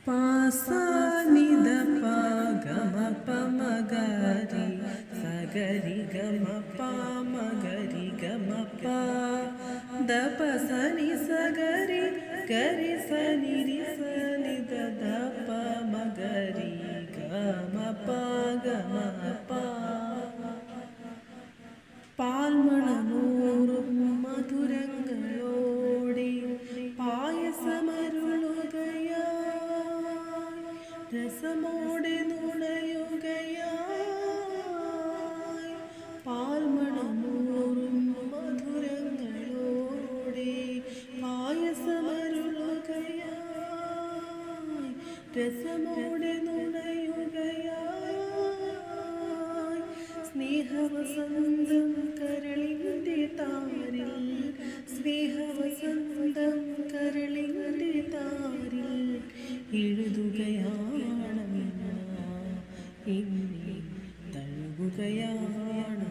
പാസാനിദ പാഗമ പമഗരി സഗരി ഗമ പാമഗരി ഗമ പ ദപ സനി സഗരി ഗരി സനി രി സനി ദപ മഗരി ഗമ പാഗമ പ പാൽമണമൂറും മധുരങ്ങളോടെ പായസമരുളുകയായി രസമോടെ നുണയുകയായി പാൽമണമൂറും മധുരങ്ങളോടെ പായസമരുളുകയായി രസമോടെ നുണയുകയായി സ്നേഹവസന്തം കരളിൻ്റെ താരിൽ സ്നേഹവസന്തം കരളിൻ്റെ താരിൽ എഴുതുകയാണ് എന്നെ തഴുകുകയാണ്.